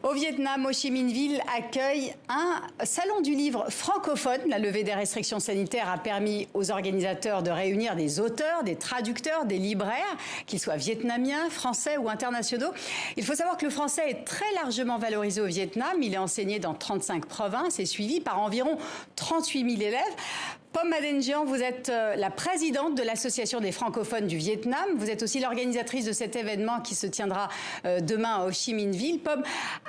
Au Vietnam, Ho Chi Minh Ville accueille un salon du livre francophone. La levée des restrictions sanitaires a permis aux organisateurs de réunir des auteurs, des traducteurs, des libraires, qu'ils soient vietnamiens, français ou internationaux. Il faut savoir que le français est très largement valorisé au Vietnam. Il est enseigné dans 35 provinces et suivi par environ 38 000 élèves. Pom Madenjian, vous êtes la présidente de l'Association des francophones du Vietnam. Vous êtes aussi l'organisatrice de cet événement qui se tiendra demain à Ho Chi Minh Ville. Pom,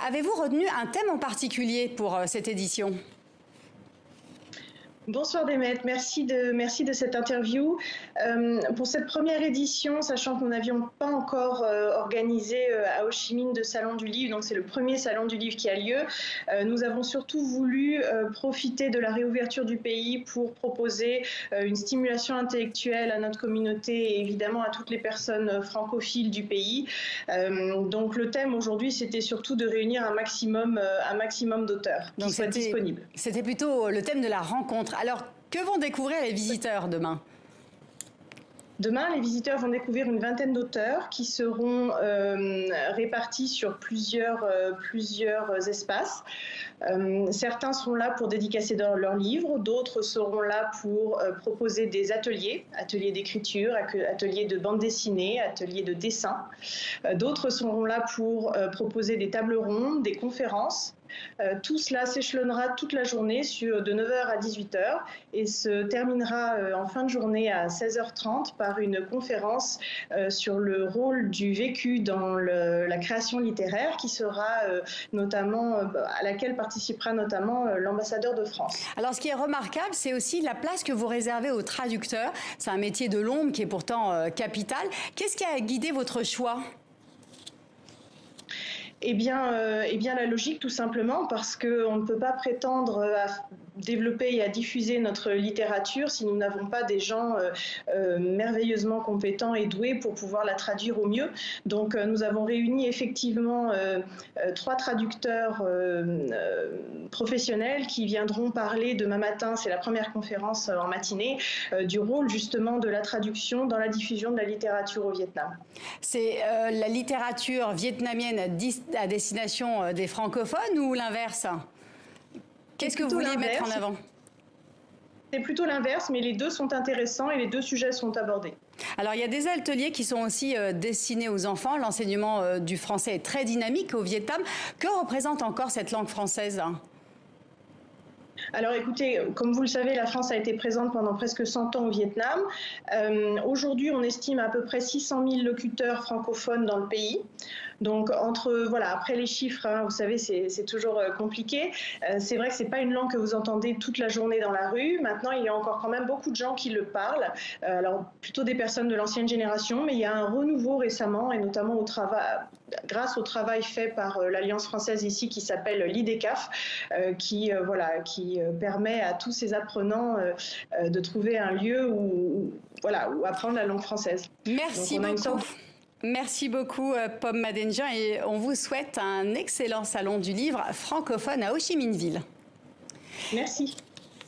avez-vous retenu un thème en particulier pour cette édition ? Bonsoir Demet, merci de cette interview. Pour cette première édition, sachant que nous n'avions pas encore organisé à Ho Chi Minh de salon du livre, donc c'est le premier salon du livre qui a lieu, nous avons surtout voulu profiter de la réouverture du pays pour proposer une stimulation intellectuelle à notre communauté et évidemment à toutes les personnes francophiles du pays. Donc le thème aujourd'hui, c'était surtout de réunir un maximum d'auteurs qui soient disponibles. C'était plutôt le thème de la rencontre. Alors, que vont découvrir les visiteurs demain ? Demain, les visiteurs vont découvrir une vingtaine d'auteurs qui seront répartis sur plusieurs espaces. Certains seront là pour dédicacer leurs livres, d'autres seront là pour proposer des ateliers d'écriture, ateliers de bande dessinée, ateliers de dessin. D'autres seront là pour proposer des tables rondes, des conférences. Tout cela s'échelonnera toute la journée de 9h à 18h et se terminera en fin de journée à 16h30 par une conférence sur le rôle du vécu dans la création littéraire qui sera notamment, à laquelle participera notamment l'ambassadeur de France. Alors ce qui est remarquable, c'est aussi la place que vous réservez aux traducteurs. C'est un métier de l'ombre qui est pourtant capital. Qu'est-ce qui a guidé votre choix ? Eh bien, la logique, tout simplement, parce qu'on ne peut pas prétendre à développer et à diffuser notre littérature si nous n'avons pas des gens merveilleusement compétents et doués pour pouvoir la traduire au mieux. Donc, nous avons réuni effectivement 3 traducteurs professionnels qui viendront parler demain matin, c'est la première conférence en matinée, du rôle justement de la traduction dans la diffusion de la littérature au Vietnam. C'est la littérature vietnamienne à destination des francophones ou l'inverse ? Qu'est-ce que vous vouliez mettre en avant ? C'est plutôt l'inverse, mais les deux sont intéressants et les deux sujets sont abordés. Alors, il y a des ateliers qui sont aussi destinés aux enfants. L'enseignement du français est très dynamique au Vietnam. Que représente encore cette langue française ? Alors écoutez, comme vous le savez, la France a été présente pendant presque 100 ans au Vietnam. Aujourd'hui, on estime à peu près 600 000 locuteurs francophones dans le pays. Donc, après les chiffres, vous savez, c'est toujours compliqué. C'est vrai que ce n'est pas une langue que vous entendez toute la journée dans la rue. Maintenant, il y a encore quand même beaucoup de gens qui le parlent. Alors, plutôt des personnes de l'ancienne génération, mais il y a un renouveau récemment, et notamment grâce au travail fait par l'Alliance française ici qui s'appelle l'IDECAF, qui permet à tous ces apprenants de trouver un lieu où apprendre la langue française. Merci beaucoup. Merci beaucoup, Pom Madenjian, et on vous souhaite un excellent salon du livre francophone à Ho Chi Minh Ville. Merci.